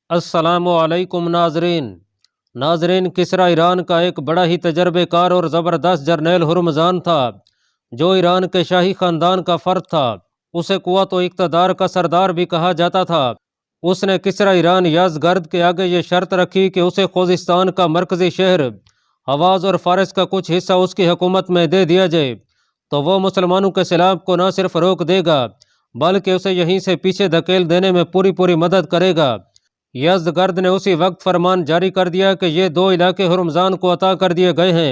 अस्सलामु अलैकुम नाजरीन, किसरा ईरान का एक बड़ा ही तजर्बे कार और ज़बरदस्त जर्नैल हुर्मज़ान था, जो ईरान के शाही ख़ानदान का फ़र्द था। उसे क़ुव्वत व इक़्तिदार का सरदार भी कहा जाता था। उसने किसरा ईरान यज़गर्द के आगे ये शर्त रखी कि उसे खुज़िस्तान का मरकज़ी शहर हवाज़ और फ़ारस का कुछ हिस्सा उसकी हुकूमत में दे दिया जाए, तो वो मुसलमानों के सैलाब को न सिर्फ रोक देगा बल्कि उसे यहीं से पीछे धकेल देने में पूरी मदद करेगा। यज़गर्द ने उसी वक्त फरमान जारी कर दिया कि ये दो इलाके हुर्मज़ान को अता कर दिए गए हैं।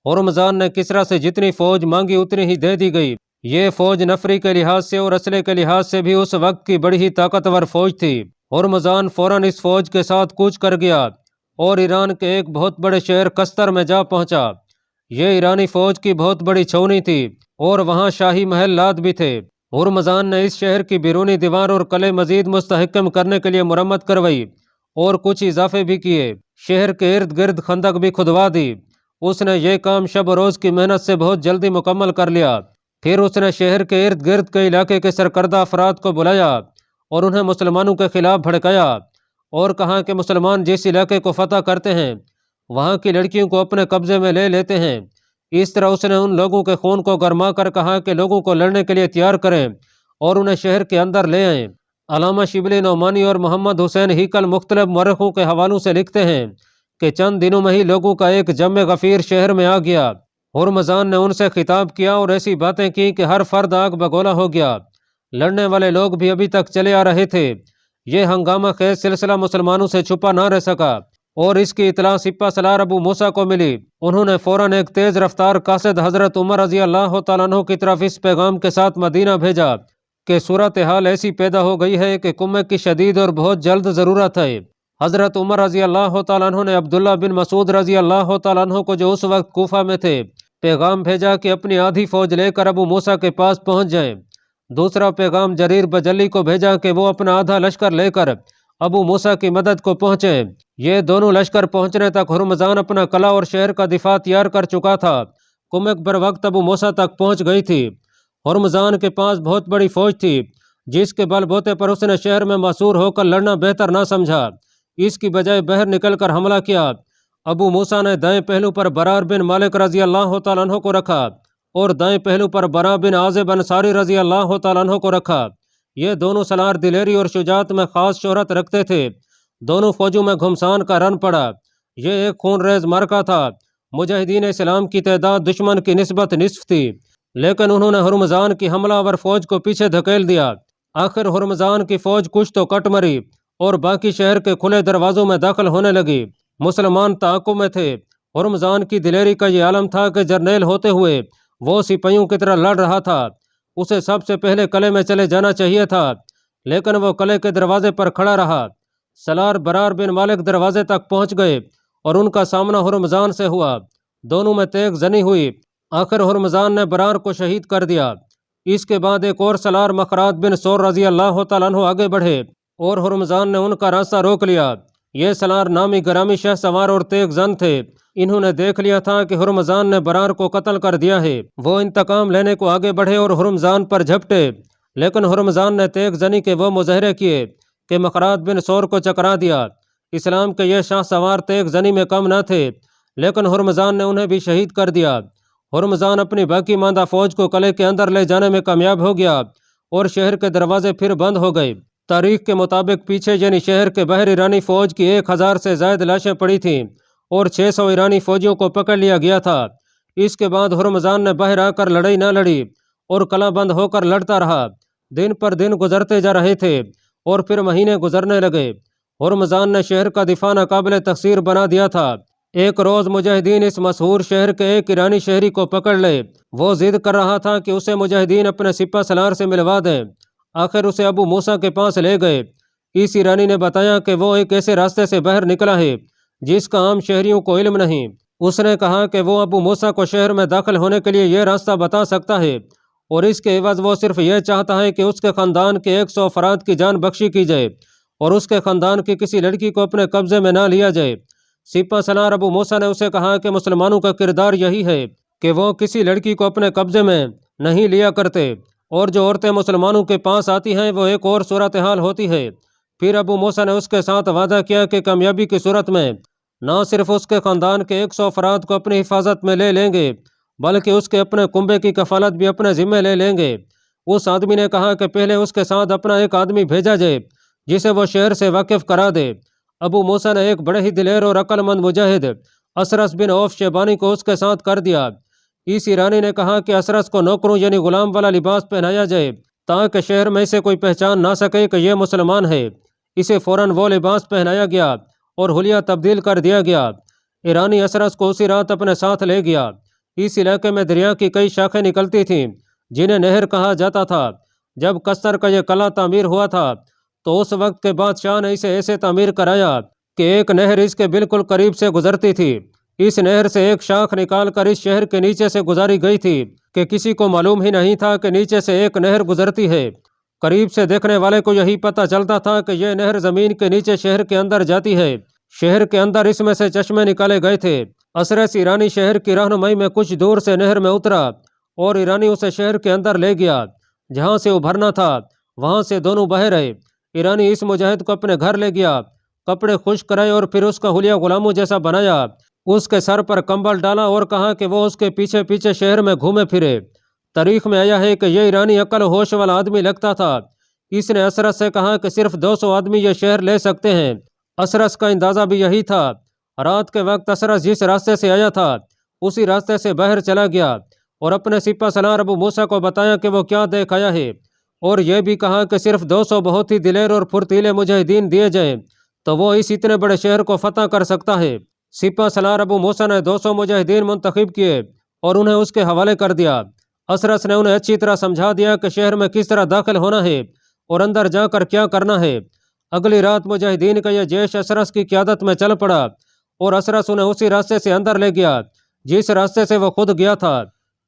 हुर्मज़ान ने किसरा से जितनी फ़ौज मांगी उतनी ही दे दी गई। ये फ़ौज नफरी के लिहाज से और असले के लिहाज से भी उस वक्त की बड़ी ही ताकतवर फ़ौज थी। हुर्मज़ान फ़ौरन इस फ़ौज के साथ कूच कर गया और ईरान के एक बहुत बड़े शहर कस्तर में जा पहुंचा। ये ईरानी फ़ौज की बहुत बड़ी छावनी थी और वहाँ शाही महलात भी थे। हुर्मज़ान ने इस शहर की बैरूनी दीवार और किले मजीद मुस्तहकम करने के लिए मुरम्मत करवाई और कुछ इजाफे भी किए। शहर के इर्द गिर्द खंदक भी खुदवा दी। उसने ये काम शब रोज़ की मेहनत से बहुत जल्दी मुकम्मल कर लिया। फिर उसने शहर के इर्द गिर्द के इलाके के सरकर्दा अफराद को बुलाया और उन्हें मुसलमानों के खिलाफ भड़काया और कहा कि मुसलमान जिस इलाके को फतह करते हैं वहाँ की लड़कियों को अपने कब्जे में ले लेते हैं। इस तरह उसने उन लोगों के खून को गरमा कर कहा कि लोगों को लड़ने के लिए तैयार करें और उन्हें शहर के अंदर ले आएं। अलामा शिबली नौमानी और मोहम्मद हुसैन हीकल मुख्तलिफ मौरखों के हवालों से लिखते हैं कि चंद दिनों में ही लोगों का एक जम गफ़ीर शहर में आ गया। हुर्मज़ान ने उनसे खिताब किया और ऐसी बातें की कि हर फर्द आग बगोला हो गया। लड़ने वाले लोग भी अभी तक चले आ रहे थे। ये हंगामा खेज सिलसिला मुसलमानों से छुपा ना रह सका और इसकी इतला सिपा सलार अबू मूसा को मिली। उन्होंने फौरन एक तेज रफ्तार कासिद हजरत उमर रज़ी अल्लाह तआला अन्हु की तरफ इस पैगाम के साथ मदीना भेजा कि सूरत हाल ऐसी पैदा हो गई है कि कुम्मे की शदीद और बहुत जल्द ज़रूरत है। हजरत उमर रज़ी अल्लाह तआला अन्हु ने अब्दुल्ला बिन मसूद रज़ी अल्लाह तआला अन्हु को, जो उस वक्त कूफा में थे, पैगाम भेजा कि अपनी आधी फौज लेकर अबू मूसा के पास पहुंच जाएं। दूसरा पैगाम जरीर बजली को भेजा कि वो अपना आधा लश्कर लेकर अबू मूसा की मदद को पहुंचे। ये दोनों लश्कर पहुंचने तक हुर्मज़ान अपना कला और शहर का दिफा तैयार कर चुका था। कुमक बर वक्त अबू मूसा तक पहुंच गई थी। हुर्मज़ान के पास बहुत बड़ी फौज थी जिसके बलबूते पर उसने शहर में मसूर होकर लड़ना बेहतर ना समझा। इसकी बजाय बहर निकल कर हमला किया। अबू मूसा ने दाएं पहलू पर बरार बिन मालिक रज़ी अल्लाह तआला अन्हु को रखा और दाएं पहलू पर बरा बिन आज़िब अंसारी रज़ी अल्लाह तआला अन्हु को रखा। ये दोनों सलार दिलेरी और शुजात में खास शोहरत रखते थे। दोनों फौजों में घुमसान का रन पड़ा। ये एक खून रेज मार्का था। मुजाहिदीन इस्लाम की तादाद दुश्मन की निस्बत निस्फ थी, लेकिन उन्होंने हुर्मज़ान की हमलावर फौज को पीछे धकेल दिया। आखिर हुर्मज़ान की फौज कुछ तो कट मरी और बाकी शहर के खुले दरवाजों में दाखिल होने लगी। मुसलमान ताक़ुब में थे। हुर्मज़ान की दिलेरी का ये आलम था कि जर्नेल होते हुए वो सिपाहियों की तरह लड़ रहा था। उसे सबसे पहले किले में चले जाना चाहिए था, लेकिन वो किले के दरवाजे पर खड़ा रहा। सलार बरार बिन मालिक दरवाजे तक पहुंच गए और उनका सामना हुर्मज़ान से हुआ। दोनों में तेग जनी हुई। आखिर हुर्मज़ान ने बरार को शहीद कर दिया। इसके बाद एक और सलार मखरात बिन सौर रज़ी अल्लाह तआला अन्हु आगे बढ़े और हुर्मज़ान ने उनका रास्ता रोक लिया। ये सलार नामी गरामी शह सवार और तेग जन थे। इन्होंने देख लिया था कि हुर्मज़ान ने बरार को कत्ल कर दिया है। वो इंतकाम लेने को आगे बढ़े और हुर्मज़ान पर झपटे, लेकिन हुर्मज़ान ने तेग जनी के वो मुजाहरे किए कि मखरात बिन सौर को चकरा दिया। इस्लाम के ये शाह सवार तेग जनी में कम न थे, लेकिन हुर्मज़ान ने उन्हें भी शहीद कर दिया। हुर्मज़ान अपनी बाकी मांदा फौज को किले के अंदर ले जाने में कामयाब हो गया और शहर के दरवाजे फिर बंद हो गए। तारीख के मुताबिक पीछे यानी शहर के बाहर ईरानी फौज की 1000 से ज़ायद लाशें पड़ी थीं और 600 ईरानी फौजियों को पकड़ लिया गया था। इसके बाद हुर्मज़ान ने बाहर आकर लड़ाई न लड़ी और किला बंद होकर लड़ता रहा। दिन पर दिन गुजरते जा रहे थे और फिर महीने गुजरने लगे। हुर्मज़ान ने शहर का दिफा नाकाबिल तकसीर बना दिया था। एक रोज़ मुजाहिदीन इस मशहूर शहर के एक ईरानी शहरी को पकड़ ले। वो जिद कर रहा था कि उसे मुजाहिदीन अपने सिपा सलार से मिलवा दें। आखिर उसे अबू मूसा के पास ले गए। इस ईरानी ने बताया कि वो एक ऐसे रास्ते से बाहर निकला है जिसका आम शहरियों को इल्म नहीं। उसने कहा कि वो अबू मूसा को शहर में दाखिल होने के लिए यह रास्ता बता सकता है और इसके एवज वो सिर्फ यह चाहता है कि उसके ख़ानदान के 100 अफराद की जान बख्शी की जाए और उसके ख़ानदान की किसी लड़की को अपने कब्जे में ना लिया जाए। सिपा सलार अबू मूसा ने उसे कहा कि मुसलमानों का किरदार यही है कि वो किसी लड़की को अपने कब्जे में नहीं लिया करते और जो औरतें मुसलमानों के पास आती हैं वो एक और सूरत हाल होती है। फिर अबू मूसा ने उसके साथ वादा किया कि कामयाबी की सूरत में न सिर्फ उसके ख़ानदान के 100 अफराद को अपनी हिफाजत में ले लेंगे बल्कि उसके अपने कुंबे की कफालत भी अपने ज़िम्मे ले लेंगे। उस आदमी ने कहा कि पहले उसके साथ अपना एक आदमी भेजा जाए जिसे वो शहर से वाकिफ करा दे। अबू मूसा ने एक बड़े ही दिलेर और अक्लमंद मुजाहिद असरस बिन औफ शेबानी को उसके साथ कर दिया। इस ईरानी ने कहा कि असरस को नौकरों यानी गुलाम वाला लिबास पहनाया जाए ताकि शहर में इसे कोई पहचान ना सके कि यह मुसलमान है। इसे फ़ौरन वो लिबास पहनाया गया और हुलिया तब्दील कर दिया गया। ईरानी असरस को उसी रात अपने साथ ले गया। इस इलाके में दरिया की कई शाखें निकलती थीं जिन्हें नहर कहा जाता था। जब कस्तर का यह कला तामीर हुआ था तो उस वक्त के बादशाह ने इसे ऐसे तामीर कराया कि एक नहर इसके बिल्कुल करीब से गुजरती थी। इस नहर से एक शाख निकाल कर इस शहर के नीचे से गुजारी गई थी कि किसी को मालूम ही नहीं था कि नीचे से एक नहर गुजरती है। करीब से देखने वाले को यही पता चलता था कि यह नहर ज़मीन के नीचे शहर के अंदर जाती है। शहर के अंदर इसमें से चश्मे निकाले गए थे। असरस ईरानी शहर की रहनुमाई में कुछ दूर से नहर में उतरा और ईरानी उसे शहर के अंदर ले गया। जहाँ से उभरना था वहाँ से दोनों बह रहे। ईरानी इस मुजाहिद को अपने घर ले गया, कपड़े खुश्क कराए और फिर उसका हुलिया गुलामों जैसा बनाया। उसके सर पर कंबल डाला और कहा कि वो उसके पीछे पीछे शहर में घूमे फिरे। तारीख में आया है कि यह ईरानी अक्ल होश वाला आदमी लगता था। इसने असरस से कहा कि सिर्फ 200 आदमी ये शहर ले सकते हैं। असरस का अंदाज़ा भी यही था। रात के वक्त असरस जिस रास्ते से आया था उसी रास्ते से बाहर चला गया और अपने सिपा सलार अबू मूसा को बताया कि वो क्या देख आया है और यह भी कहा कि सिर्फ 200 बहुत ही दिलेर और फुर्तीले मुजाहिदीन दिए जाएं तो वो इस इतने बड़े शहर को फतह कर सकता है। सिपा सलार अबू मूसा ने 200 मुजाहिदीन मुंतखब किए और उन्हें उसके हवाले कर दिया। असरस ने उन्हें अच्छी तरह समझा दिया कि शहर में किस तरह दाखिल होना है और अंदर जाकर क्या करना है। अगली रात मुजाहिदीन का यह जैश असरस की क़यादत में चल पड़ा और असरस उन्हें उसी रास्ते से अंदर ले गया जिस रास्ते से वह खुद गया था।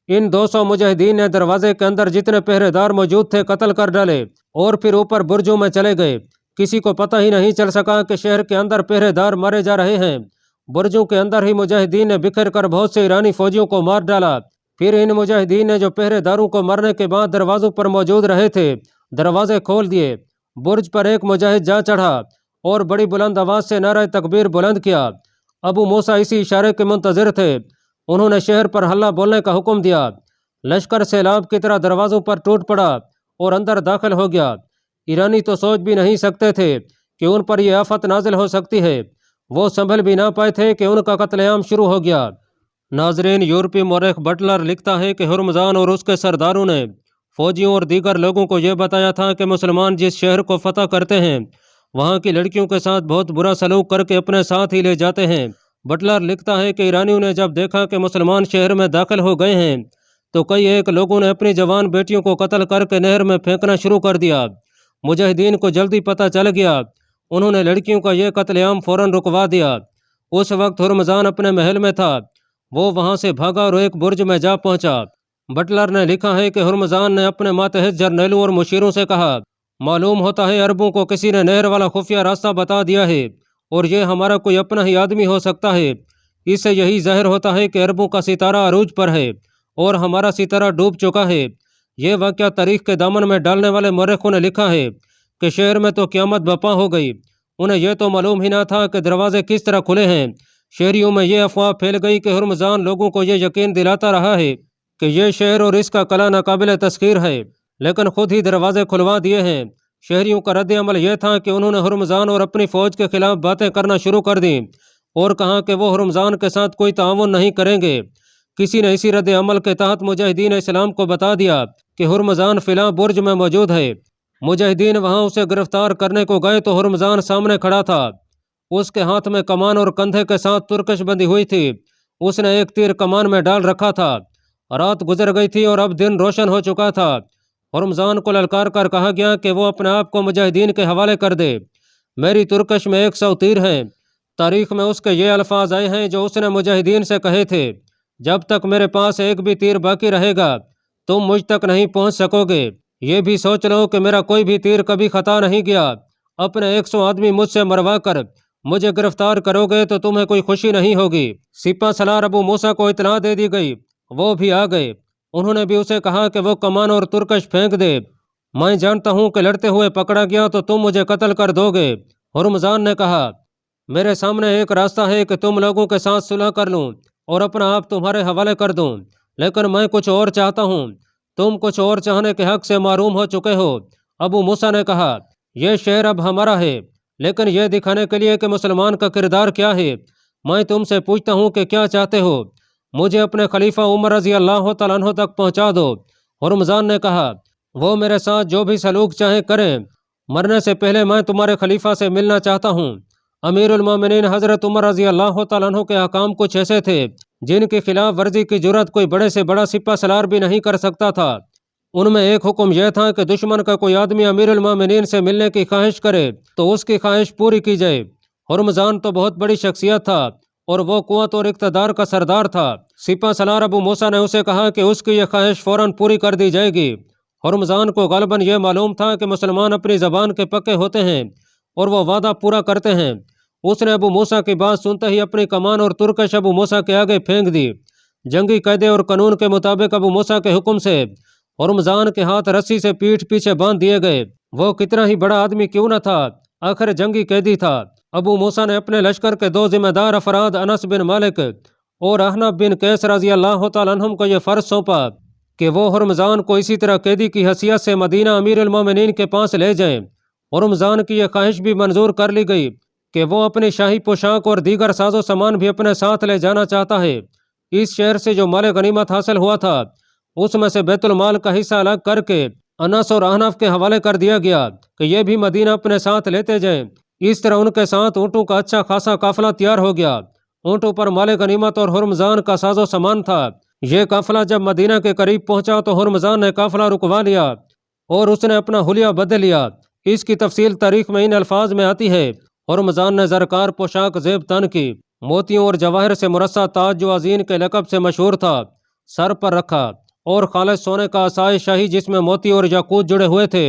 इन 200 मुजाहिदीन ने दरवाजे के अंदर जितने पहरेदार मौजूद थे कत्ल कर डाले और फिर ऊपर बुर्जों में चले गए। किसी को पता ही नहीं चल सका कि शहर के अंदर पहरेदार मारे जा रहे हैं। बुर्जों के अंदर ही मुजाहिदीन ने बिखर कर बहुत से ईरानी फौजियों को मार डाला। फिर इन मुजाहिदीन ने जो पहरेदारों को मारने के बाद दरवाजों पर मौजूद रहे थे दरवाजे खोल दिए। बुर्ज पर एक मुजाहिद जा चढ़ा और बड़ी बुलंद आवाज़ से नारा तकबीर बुलंद किया। अबू मूसा इसी इशारे के मुंतज़िर थे। उन्होंने शहर पर हल्ला बोलने का हुक्म दिया। लश्कर सैलाब की तरह दरवाज़ों पर टूट पड़ा और अंदर दाखिल हो गया। ईरानी तो सोच भी नहीं सकते थे कि उन पर यह आफत नाजिल हो सकती है। वो संभल भी ना पाए थे कि उनका कत्लेआम शुरू हो गया। नाजरीन, यूरोपीय मौरख बटलर लिखता है कि हुर्मज़ान और उसके सरदारों ने फौजियों और दीगर लोगों को यह बताया था कि मुसलमान जिस शहर को फतह करते हैं वहाँ की लड़कियों के साथ बहुत बुरा सलूक करके अपने साथ ही ले जाते हैं। बटलर लिखता है कि ईरानियों ने जब देखा कि मुसलमान शहर में दाखिल हो गए हैं तो कई एक लोगों ने अपनी जवान बेटियों को कत्ल करके नहर में फेंकना शुरू कर दिया। मुजाहिदीन को जल्दी पता चल गया। उन्होंने लड़कियों का यह कत्लेआम फ़ौरन रुकवा दिया। उस वक्त हुर्मज़ान अपने महल में था। वो वहाँ से भागा और एक बुर्ज में जा पहुँचा। बटलर ने लिखा है कि हुर्मज़ान ने अपने मातहत जर्नैलों और मुशीरों से कहा, मालूम होता है अरबों को किसी ने नहर वाला खुफिया रास्ता बता दिया है और ये हमारा कोई अपना ही आदमी हो सकता है। इससे यही जाहिर होता है कि अरबों का सितारा अरूज पर है और हमारा सितारा डूब चुका है। ये वाक़या तारीख के दामन में डालने वाले मौरखों ने लिखा है कि शहर में तो क़यामत बपा हो गई। उन्हें यह तो मालूम ही ना था कि दरवाजे किस तरह खुले हैं। शहरियों में यह अफवाह फैल गई कि हुर्मज़ान लोगों को यह यकीन दिलाता रहा है कि यह शहर और इसका कला नाकाबिल तस्खीर है, लेकिन खुद ही दरवाजे खुलवा दिए हैं। शहरियों का रद्द अमल यह था कि उन्होंने हुर्मज़ान और अपनी फ़ौज के खिलाफ बातें करना शुरू कर दी और कहा कि वो हुर्मज़ान के साथ कोई ताउन नहीं करेंगे। किसी ने इसी रद्द अमल के तहत मुजाहिदीन इस्लाम को बता दिया कि हुर्मज़ान फ़िलहाल बुर्ज में मौजूद है। मुजाहिदीन वहाँ उसे गिरफ्तार करने को गए तो हुर्मज़ान सामने खड़ा था। उसके हाथ में कमान और कंधे के साथ तुर्कश बंधी हुई थी। उसने एक तीर कमान में डाल रखा था। रात गुजर गई थी और अब दिन रोशन हो चुका था। हुर्मज़ान को ललकार कर कहा गया कि वो अपने आप को मुजाहिदीन के हवाले कर दे। मेरी तुर्कश में 100 तीर हैं। तारीख में उसके ये अल्फाज आए हैं जो उसने मुजाहिदीन से कहे थे, जब तक मेरे पास एक भी तीर बाकी रहेगा तुम मुझ तक नहीं पहुंच सकोगे। ये भी सोच लो कि मेरा कोई भी तीर कभी खता नहीं गया। अपने 100 आदमी मुझसे मरवा कर मुझे गिरफ्तार करोगे तो तुम्हें कोई खुशी नहीं होगी। सिपा सलार अबू मूसा को इत्तला दे दी गई। वो भी आ गए। उन्होंने भी उसे कहा कि वो कमान और तुर्कश फेंक दे। मैं जानता हूँ कि लड़ते हुए पकड़ा गया तो तुम मुझे कत्ल कर दोगे। हुर्मजान ने कहा, मेरे सामने एक रास्ता है कि तुम लोगों के साथ सुलह कर लूँ और अपना आप तुम्हारे हवाले कर दूँ, लेकिन मैं कुछ और चाहता हूँ। तुम कुछ और चाहने के हक से मारूम हो चुके हो। अबू मूसा ने कहा, यह शहर अब हमारा है, लेकिन यह दिखाने के लिए कि मुसलमान का किरदार क्या है, मैं तुमसे पूछता हूँ कि क्या चाहते हो। मुझे अपने खलीफा उमर रजी अल्लाह तआला अन्हु तक पहुँचा दो। हुर्मजान ने कहा, वो मेरे साथ जो भी सलूक चाहे करें, मरने से पहले मैं तुम्हारे खलीफा से मिलना चाहता हूँ। अमीरुल मोमिनीन हज़रत उमर रजी अल्लाह तआला अन्हु के अहकाम कुछ ऐसे थे जिनकी खिलाफ वर्जी की जुर्रत कोई बड़े से बड़ा सिपा सलार भी नहीं कर सकता था। उनमें एक हुक्म यह था कि दुश्मन का कोई आदमी अमीरुल मोमिनीन से मिलने की ख्वाहिश करे तो उसकी ख्वाहिश पूरी की जाए। हुर्मजान तो बहुत बड़ी शख्सियत था और वो कुव्वत और इक़्तिदार का सरदार था। सिपा सलार अबू मूसा ने उसे कहा कि उसकी यह ख्वाहिश फौरन पूरी कर दी जाएगी। हुर्मजान को ग़ालिबन यह मालूम था कि मुसलमान अपनी ज़बान के पक्के होते हैं और वो वादा पूरा करते हैं। उसने अबू मूसा की बात सुनते ही अपनी कमान और तुरकश अबू मूसा के आगे फेंक दी। जंगी कायदे और कानून के मुताबिक अबू मूसा के हुक्म से हुर्मजान के हाथ रस्सी से पीठ पीछे बांध दिए गए। वो कितना ही बड़ा आदमी क्यों न था, आखिर जंगी कैदी था। अबू मूसा ने अपने लश्कर के दो जिम्मेदार अफराद अनस बिन मालिक और अहनफ बिन कैस रजी अल्लाह तआला अन्हुम को यह फ़र्ज सौंपा कि वो हुर्मजान को इसी तरह कैदी की हैसियत से मदीना अमीरुल मोमिनीन के पास ले जाएं। हुर्मजान की यह ख्वाहिश भी मंजूर कर ली गई कि वो अपनी शाही पोशाक और दीगर साजो सामान भी अपने साथ ले जाना चाहता है। इस शहर से जो माल गनीमत हासिल हुआ था उसमें से बैतुल माल का हिस्सा अलग करके अनस और अहनफ के हवाले कर दिया गया कि ये भी मदीना अपने साथ लेते जाएं। इस तरह उनके साथ ऊँटों का अच्छा खासा काफिला तैयार हो गया। ऊँटों पर माल गनीमत और हुर्मजान का साजो सामान था। ये काफिला जब मदीना के करीब पहुंचा तो हुर्मजान ने काफिला रुकवा लिया और उसने अपना हुलिया बदल लिया। इसकी तफसील तारीख में इन अल्फाज में आती है, हुर्मजान ने ज़रकार पोशाक ज़ेब तन की, मोतियों और जवाहर से मुरस्सा ताज जो अजीन के लकब से मशहूर था सर पर रखा और खालिस सोने का असाए शाही जिसमें मोती और याकूत जुड़े हुए थे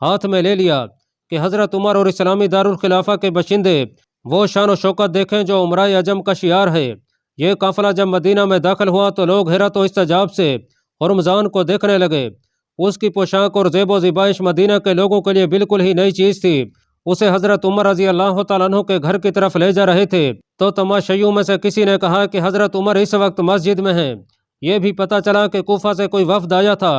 हाथ में ले लिया कि हज़रत उमर और इस्लामी दारुल खिलाफा के बशिंदे वो शान व शौकत देखें जो उमराए अजम का शियार है। ये काफिला जब मदीना में दाखिल हुआ तो लोग हैरत व इस्तजाब से हुर्मजान को देखने लगे। उसकी पोशाक और ज़ेब व ज़िबाइश मदीना के लोगों के लिए बिल्कुल ही नई चीज़ थी। उसे हज़रत उमर रजी अल्लाह तआला अन्हु के घर की तरफ ले जा रहे थे तो तमाशाइयों में से किसी ने कहा कि हज़रत उमर इस वक्त मस्जिद में हैं। ये भी पता चला कि कूफा से कोई वफ्द आया था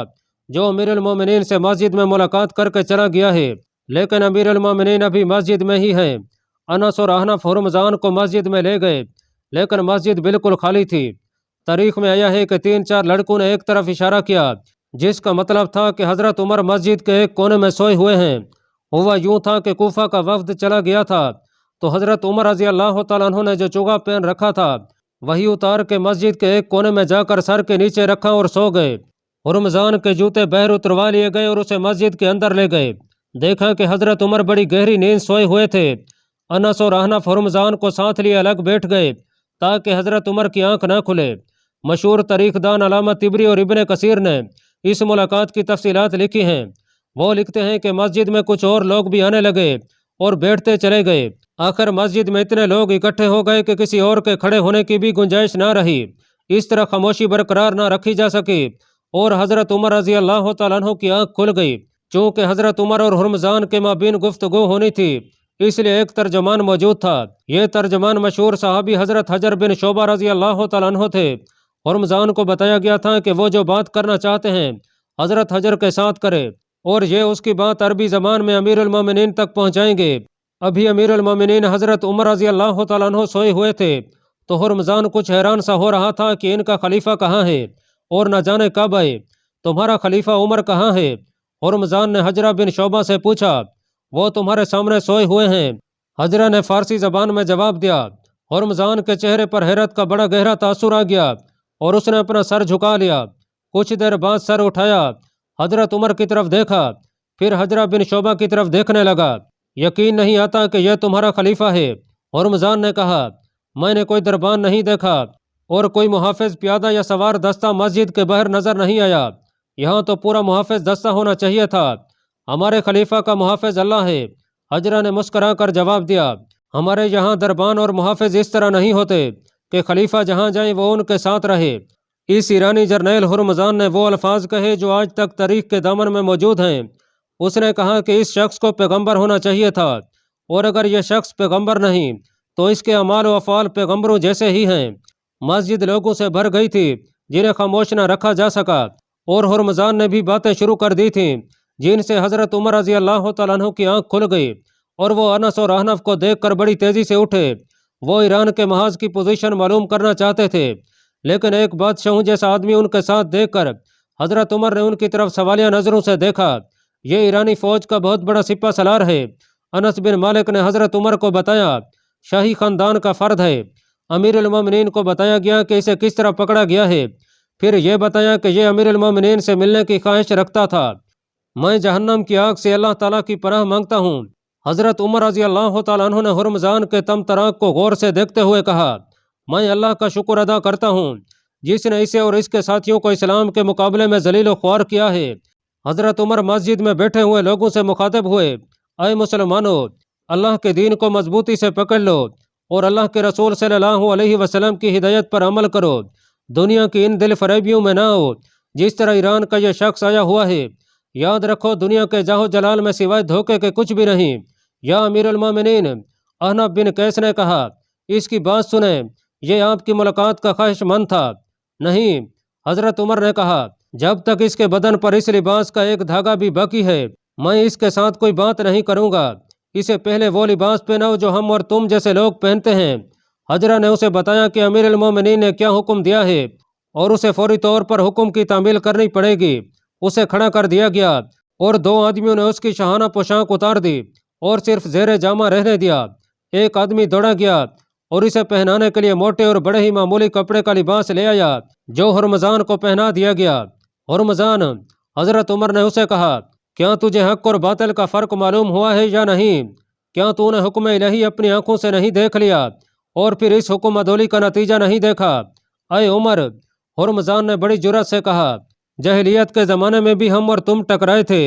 जो अमीरुल मोमिनीन से मस्जिद में मुलाकात करके चला गया है, लेकिन अमीरुल मोमिनीन अभी मस्जिद में ही हैं। अनस और अहनफ हुर्मजान को मस्जिद में ले गए, लेकिन मस्जिद बिल्कुल खाली थी। तारीख में आया है कि 3-4 लड़कों ने एक तरफ इशारा किया जिसका मतलब था कि हज़रत उमर मस्जिद के एक कोने में सोए हुए हैं। हुआ यूं था कि कूफा का वफ्द चला गया था तो हज़रत उमर रजी अल्लाह तआला अन्हु ने जो चुगा पहन रखा था वही उतार के मस्जिद के एक कोने में जाकर सर के नीचे रखा और सो गए। हुर्मजान के जूते बहर उतरवा लिए गए और उसे मस्जिद के अंदर ले गए। देखा कि हज़रत उमर बड़ी गहरी नींद सोए हुए थे। अनस और अहनफ हुर्मजान को साथ लिए अलग बैठ गए ताकि हज़रत उमर की आंख न खुले। मशहूर तारीखदान अल्लामा तिबरी और इब्ने कसीर ने इस मुलाकात की तफसीलात लिखी हैं। वो लिखते हैं कि मस्जिद में कुछ और लोग भी आने लगे और बैठते चले गए। आखिर मस्जिद में इतने लोग इकट्ठे हो गए कि किसी और के खड़े होने की भी गुंजाइश ना रही। इस तरह खामोशी बरकरार ना रखी जा सकी और हज़रत उमर रजी अल्लाह तआला अन्हु की आंख खुल गई। चूँकि हज़रत उमर और हुर्मजान के माबीन गुफ्तगू होनी थी इसलिए एक तर्जमान मौजूद था। ये तर्जमान मशहूर सहाबी हज़रत हजर बिन शोबा रजी अल्लाह तआला अन्हु थे। हुर्मजान को बताया गया था कि वो जो बात करना चाहते हैं हज़रत हजर के साथ करे और ये उसकी बात अरबी ज़बान में अमीरुल मोमिनीन तक पहुँचाएंगे। अभी अमीरुल मोमिनीन हज़रत उमर रजी अल्लाह तआला अन्हु सोए हुए थे तो हुर्मजान कुछ हैरान सा हो रहा था कि इनका खलीफा कहाँ है और न जाने कब आए। तुम्हारा खलीफा उमर कहाँ है? हुर्मजान ने हजरा बिन शोबा से पूछा। वो तुम्हारे सामने सोए हुए हैं, हजरा ने फारसी ज़बान में जवाब दिया। हुर्मजान के चेहरे पर हैरत का बड़ा गहरा तासुर आ गया और उसने अपना सर झुका लिया। कुछ देर बाद सर उठाया, हजरत उमर की तरफ देखा, फिर हजरा बिन शोबा की तरफ देखने लगा। यकीन नहीं आता कि यह तुम्हारा खलीफा है। हुर्मजान ने कहा, मैंने कोई दरबान नहीं देखा और कोई मुहाफिज प्यादा या सवार दस्ता मस्जिद के बाहर नजर नहीं आया। यहाँ तो पूरा मुहाफिज दस्ता होना चाहिए था। हमारे खलीफा का मुहाफिज अल्लाह है। हजरा ने मुस्करा कर जवाब दिया, हमारे यहाँ दरबान और मुहाफिज इस तरह नहीं होते कि खलीफा जहाँ जाए वो उनके साथ रहे। इस ईरानी जर्नैल हुर्मजान ने वो अल्फाज कहे जो आज तक तारीख के दामन में मौजूद हैं। उसने कहा कि इस शख्स को पैगंबर होना चाहिए था, और अगर यह शख्स पैगंबर नहीं तो इसके अमाल व अफ़ाल पैगंबरों जैसे ही हैं। मस्जिद लोगों से भर गई थी जिन्हें खामोश न रखा जा सका, और हुर्मजान ने भी बातें शुरू कर दी थीं जिनसे हज़रत उमर रज़ी अल्लाह तआला अन्हु की आंख खुल गई, और वो अनस और अहनफ को देखकर बड़ी तेज़ी से उठे। वो ईरान के महाज की पोजीशन मालूम करना चाहते थे, लेकिन एक बादशाह जैसा आदमी उनके साथ देखकर हज़रत उमर ने उनकी तरफ सवालिया नज़रों से देखा। ये ईरानी फ़ौज का बहुत बड़ा सिपा सलार है। अनस बिन मालिक ने हज़रत उमर को बताया शाही ख़ानदान का फ़र्द है। अमीरुल मोमिनीन को बताया गया कि इसे किस तरह पकड़ा गया है। फिर यह बताया कि यह अमीरुल मोमिनीन से मिलने की ख्वाहिश रखता था। मैं जहन्नम की आग से अल्लाह ताला की पनाह मांगता हूँ। हज़रत उमर रज़ी अल्लाह तआला अन्हु ने हुर्मजान के तमतराक को गौर से देखते हुए कहा, मैं अल्लाह का शुक्र अदा करता हूँ जिसने इसे और इसके साथियों को इस्लाम के मुकाबले में जलील ख्वार किया है। हज़रत उमर मस्जिद में बैठे हुए लोगों से मुखातिब हुए, अय मुसलमानों, अल्लाह के दीन को मजबूती से पकड़ लो और अल्लाह के रसूल सल्लल्लाहु अलैहि वसल्लम की हिदायत पर अमल करो। दुनिया की इन दिल फरेबियों में ना हो जिस तरह ईरान का यह शख्स आया हुआ है। याद रखो, दुनिया के जाहो जलाल में सिवाय धोखे के कुछ भी नहीं। या अमीरुल मोमिनीन, अहनफ बिन कैस ने कहा, इसकी बात सुने, ये आपकी मुलाकात का ख्वाहिशमंद था। नहीं, हज़रत उमर ने कहा, जब तक इसके बदन पर इस लिबास का एक धागा भी बाकी है मैं इसके साथ कोई बात नहीं करूँगा। इसे पहले वो लिबास पहनाओ जो हम और तुम जैसे लोग पहनते हैं। हजरा ने उसे बताया कि अमीरुल मोमिनीन ने क्या हुक्म दिया है और उसे फौरी तौर पर हुक्म की तामील करनी पड़ेगी। उसे खड़ा कर दिया गया और दो आदमियों ने उसकी शाहाना पोशाक उतार दी और सिर्फ जेरे जामा रहने दिया। एक आदमी दौड़ा गया और इसे पहनाने के लिए मोटे और बड़े ही मामूली कपड़े का लिबास ले आया जो हुर्मजान को पहना दिया गया। हुर्मजान, हज़रत उमर ने उसे कहा, क्या तुझे हक और बातिल का फ़र्क मालूम हुआ है या नहीं? क्या तूने हुक्म इलाही अपनी आंखों से नहीं देख लिया और फिर इस हुक्म अदौली का नतीजा नहीं देखा? अय उमर, हुर्मजान ने बड़ी जुर्रत से कहा, जहलियत के ज़माने में भी हम और तुम टकराए थे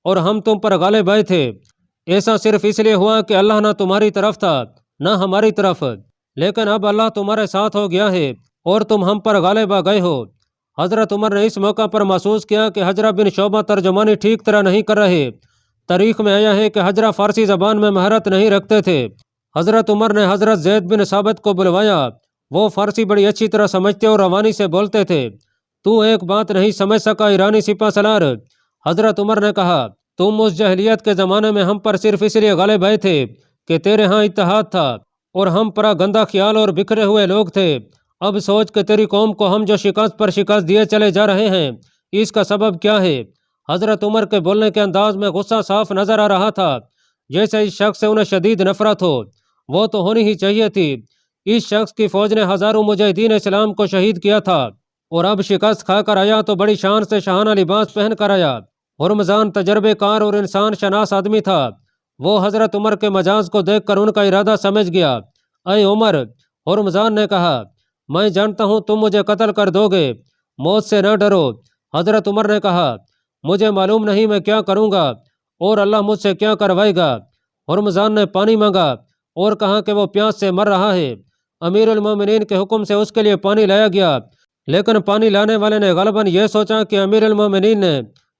और हम तुम पर गालिब आए थे। ऐसा सिर्फ इसलिए हुआ कि अल्लाह ना तुम्हारी तरफ था ना हमारी तरफ, लेकिन अब अल्लाह तुम्हारे साथ हो गया है और तुम हम पर गालिब आ गए हो। हज़रत उमर ने इस मौका पर महसूस किया कि हजरा बिन शोबा तर्जुमानी ठीक तरह नहीं कर रहे। तारीख में आया है कि हजरा फ़ारसी ज़बान में महारत नहीं रखते थे। हज़रत उमर ने हज़रत ज़ैद बिन साबित को बुलवाया। वो फ़ारसी बड़ी अच्छी तरह समझते और रवानी से बोलते थे। तू एक बात नहीं समझ सका ईरानी सिपा सलार, हज़रत उमर ने कहा, तुम उस जहलियत के ज़माने में हम पर सिर्फ इसलिए गालिब आए थे कि तेरे यहाँ इत्तेहाद था और हम पर गंदा ख्याल और बिखरे हुए लोग थे। अब सोच के तेरी कौम को हम जो शिकस्त पर शिकस्त दिए चले जा रहे हैं, इसका सबब क्या है? हज़रत उमर के बोलने के अंदाज में गुस्सा साफ नजर आ रहा था, जैसे इस शख्स से उन्हें शदीद नफरत हो। वो तो होनी ही चाहिए थी। इस शख्स की फौज ने हज़ारों मुजाहिदीन इस्लाम को शहीद किया था और अब शिकस्त खाकर आया तो बड़ी शान से शाहाना लिबास पहन कर आया। हुर्मजान तजर्बेकार और इंसान शनास आदमी था। वो हज़रत उमर के मजाज को देखकर उनका इरादा समझ गया। अय उमर, हुर्मजान ने कहा, मैं जानता हूँ तुम मुझे कत्ल कर दोगे, मौत से न डरो। हज़रत उमर ने कहा, मुझे मालूम नहीं मैं क्या करूँगा और अल्लाह मुझसे क्या करवाएगा। हुर्मजान ने पानी मांगा और कहा कि वो प्यास से मर रहा है। अमीरुल मोमिनीन के हुक्म से उसके लिए पानी लाया गया, लेकिन पानी लाने वाले ने गलबन यह सोचा कि अमीरुल मोमिनीन ने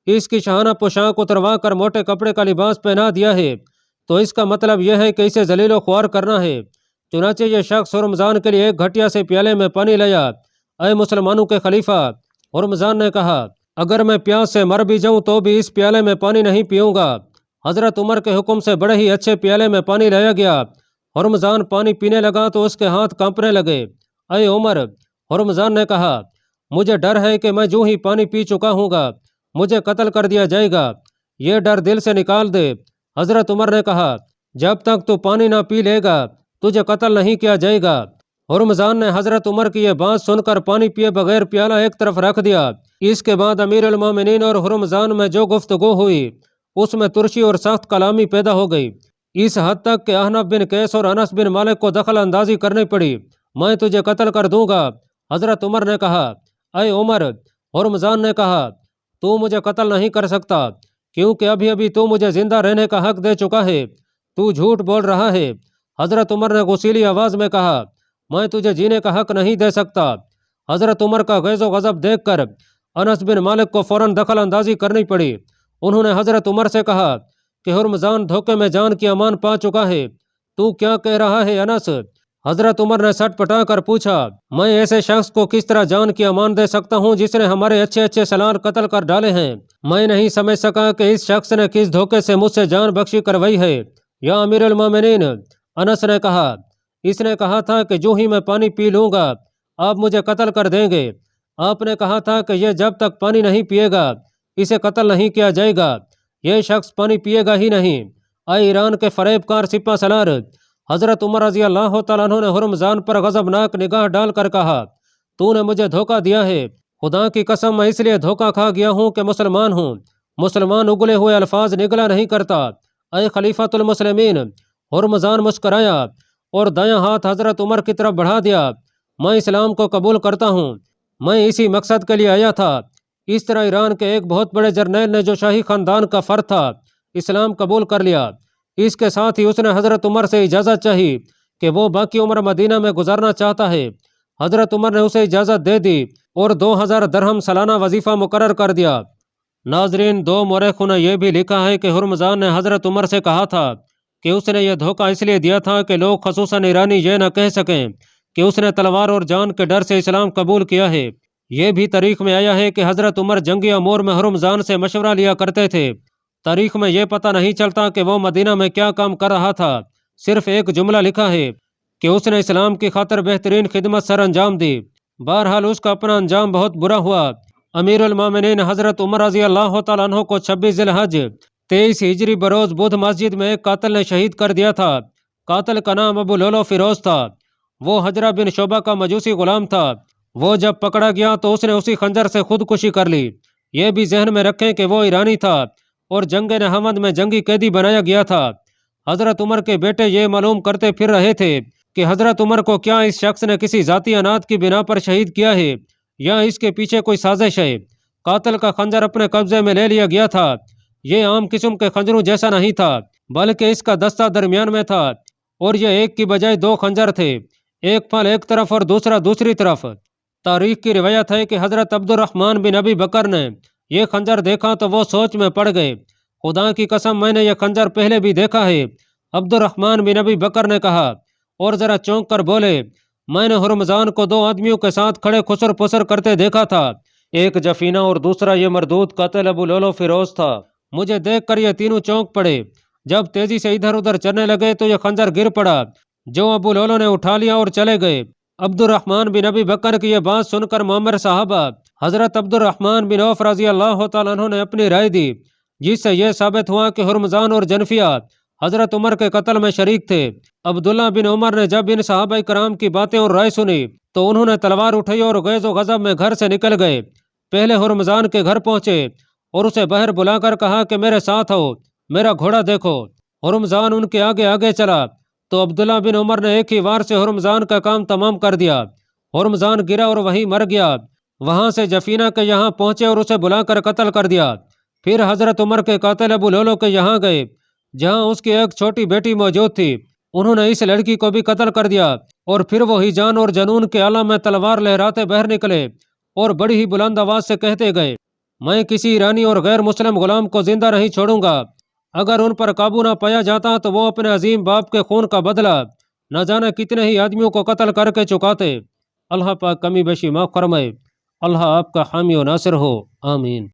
इसकी शाहाना पोशाक उतरवा कर मोटे कपड़े का लिबास पहना दिया है, तो इसका मतलब यह है कि इसे जलील ख्वार करना है। चुनाचे ये शख्स हुर्मजान के लिए एक घटिया से प्याले में पानी लाया। अय मुसलमानों के खलीफा, हुर्मजान ने कहा, अगर मैं प्यास से मर भी जाऊं तो भी इस प्याले में पानी नहीं पीऊंगा। हज़रत उमर के हुक्म से बड़े ही अच्छे प्याले में पानी लाया गया। हुर्मजान पानी पीने लगा तो उसके हाथ कांपने लगे। अय उमर, हुर्मजान ने कहा, मुझे डर है कि मैं जो ही पानी पी चुका हूँगा मुझे कत्ल कर दिया जाएगा। ये डर दिल से निकाल दे। हज़रत उमर ने कहा, जब तक तू पानी ना पी लेगा तुझे कत्ल नहीं किया जाएगा। हुर्मजान ने हज़रत उमर की यह बात सुनकर पानी पिए बगैर प्याला एक तरफ रख दिया। इसके बाद अमीरुल मोमिनीन और हुर्मजान में जो गुफ्तगू हुई उसमें तुर्शी और सख्त कलामी पैदा हो गई, इस हद तक कि अहनफ बिन कैस और अनस बिन मालिक को दखल अंदाजी करनी पड़ी। मैं तुझे कत्ल कर दूंगा। हज़रत उमर ने कहा, अय उमर, हुर्मजान ने कहा, तू मुझे कत्ल नहीं कर सकता क्योंकि अभी अभी तू मुझे जिंदा रहने का हक दे चुका है। तू झूठ बोल रहा है। हज़रत उमर ने गुस्सीली आवाज़ में कहा, मैं तुझे जीने का हक नहीं दे सकता। हज़रत उमर का गैज़ो गज़ब देखकर अनस बिन मालिक को फ़ौरन दखल अंदाजी करनी पड़ी انہوں نے حضرت عمر سے کہا کہ ہرمزان دھوکے میں جان کی امان پا چکا ہے، تو کیا کہہ رہا ہے انس؟ حضرت عمر نے سٹ پٹا کر پوچھا، میں ایسے شخص کو کس طرح جان کی امان دے سکتا ہوں جس نے ہمارے اچھے اچھے سالار قتل کر ڈالے ہیں؟ میں نہیں سمجھ سکا کہ اس شخص نے کس دھوکے سے مجھ سے جان بخشی کروائی ہے۔ یا امیر المومنین، انس نے کہا، اس نے کہا تھا کہ جو ہی میں پانی پی لوں گا آپ مجھے قتل کر دیں گے۔ آپ نے کہا تھا کہ یہ جب تک پانی نہیں پیے گا اسے قتل نہیں کیا جائے گا۔ یہ شخص پانی پیے گا ہی نہیں۔ اے ایران کے فریب کار سپہ سالار! حضرت عمر رضی اللہ تعالیٰ عنہ نے ہرمزان پر غضبناک نگاہ ڈال کر کہا، تو نے مجھے دھوکہ دیا ہے، خدا کی قسم میں اس لیے دھوکہ کھا گیا ہوں کہ مسلمان ہوں۔ مسلمان اگلے ہوئے الفاظ نگلا نہیں کرتا۔ اے خلیفۃ المسلمین! ہرمزان مسکرایا اور دایاں ہاتھ حضرت عمر کی طرف بڑھا دیا۔ میں اسلام کو قبول کرتا ہوں، میں اسی مقصد کے لیے آیا تھا۔ اس طرح ایران کے ایک بہت بڑے جرنیل نے جو شاہی خاندان کا فرد تھا اسلام قبول کر لیا۔ اس کے ساتھ ہی اس نے حضرت عمر سے اجازت چاہی کہ وہ باقی عمر مدینہ میں گزارنا چاہتا ہے۔ حضرت عمر نے اسے اجازت دے دی اور 2000 درہم سالانہ وظیفہ مقرر کر دیا۔ ناظرین، دو مورخوں نے یہ بھی لکھا ہے کہ ہرمزان نے حضرت عمر سے کہا تھا کہ اس نے یہ دھوکہ اس لیے دیا تھا کہ لوگ خصوصاً ایرانی یہ نہ کہہ سکیں کہ اس نے تلوار اور جان کے ڈر سے اسلام قبول کیا ہے۔ یہ بھی تاریخ میں آیا ہے کہ حضرت عمر جنگی امور میں ہرمزان سے مشورہ لیا کرتے تھے۔ تاریخ میں یہ پتہ نہیں چلتا کہ وہ مدینہ میں کیا کام کر رہا تھا، صرف ایک جملہ لکھا ہے کہ اس نے اسلام کی خاطر بہترین خدمت سر انجام دی۔ بہرحال اس کا اپنا انجام بہت برا ہوا۔ امیر المومنین حضرت عمر رضی اللہ تعالیٰ عنہ کو 26 ذی الحج 23 ہجری بروز بدھ مسجد میں ایک قاتل نے شہید کر دیا تھا۔ قاتل کا نام ابو لولو فیروز تھا۔ وہ حجرہ بن شعبہ کا مجوسی غلام تھا۔ وہ جب پکڑا گیا تو اس نے اسی خنجر سے خودکشی کر لی۔ یہ بھی ذہن میں رکھیں کہ وہ ایرانی تھا اور جنگ نہاوند میں جنگی قیدی بنایا گیا تھا۔ حضرت عمر کے بیٹے یہ معلوم کرتے پھر رہے تھے کہ حضرت عمر کو کیا اس شخص نے کسی ذاتی انات کی بنا پر شہید کیا ہے یا اس کے پیچھے کوئی سازش ہے۔ قاتل کا خنجر اپنے قبضے میں لے لیا گیا تھا۔ یہ عام قسم کے خنجروں جیسا نہیں تھا بلکہ اس کا دستہ درمیان میں تھا اور یہ ایک کی بجائے 2 خنجر تھے، ایک پھل ایک طرف اور دوسرا دوسری طرف۔ تاریخ کی روایت ہے کہ حضرت عبد الرحمن بن ابی بکر نے یہ خنجر دیکھا تو وہ سوچ میں پڑ گئے، خدا کی قسم میں نے یہ خنجر پہلے بھی دیکھا ہے۔ عبد الرحمن بن ابی بکر نے کہا اور ذرا چونک کر بولے، میں نے ہرمزان کو 2 آدمیوں کے ساتھ کھڑے خسر پسر کرتے دیکھا تھا، ایک جفینہ اور دوسرا یہ مردود قاتل ابو لولو فیروز تھا۔ مجھے دیکھ کر یہ تینوں چونک پڑے۔ جب تیزی سے ادھر ادھر چلنے لگے تو یہ خنجر گر پڑا جو ابو لولو نے اٹھا لیا اور چلے گئے۔ عبد الرحمن بن ابی بکر کی یہ بات سن کر معمر صحابہ حضرت عبد الرحمن بن عوف رضی اللہ تعالیٰ عنہ نے اپنی رائے دی، جس سے یہ ثابت ہوا کہ ہرمزان اور جنفیہ حضرت عمر کے قتل میں شریک تھے۔ عبداللہ بن عمر نے جب ان صحابہ کرام کی باتیں اور رائے سنی تو انہوں نے تلوار اٹھائی اور غیظ و غضب میں گھر سے نکل گئے۔ پہلے ہرمزان کے گھر پہنچے اور اسے باہر بلا کر کہا کہ میرے ساتھ آؤ، میرا گھوڑا دیکھو۔ ہرمزان ان کے آگے آگے چلا تو عبداللہ بن عمر نے ایک ہی وار سے ہرمزان کا کام تمام کر دیا۔ ہرمزان گرا اور وہیں مر گیا۔ وہاں سے جفینہ کے یہاں پہنچے اور اسے بلا کر قتل کر دیا۔ پھر حضرت عمر کے قاتل ابو لولو کے یہاں گئے جہاں اس کی ایک چھوٹی بیٹی موجود تھی۔ انہوں نے اس لڑکی کو بھی قتل کر دیا اور پھر وہ ہیجان اور جنون کے عالم میں تلوار لہراتے باہر نکلے اور بڑی ہی بلند آواز سے کہتے گئے، میں کسی ایرانی اور غیر مسلم غلام کو زندہ نہیں چھوڑوں گا۔ اگر ان پر قابو نہ پایا جاتا تو وہ اپنے عظیم باپ کے خون کا بدلہ نہ جانے کتنے ہی آدمیوں کو قتل کر کے چکاتے۔ اللہ پاک کمی بیشی معاف فرمائے۔ اللہ آپ کا حامی و ناصر ہو، آمین۔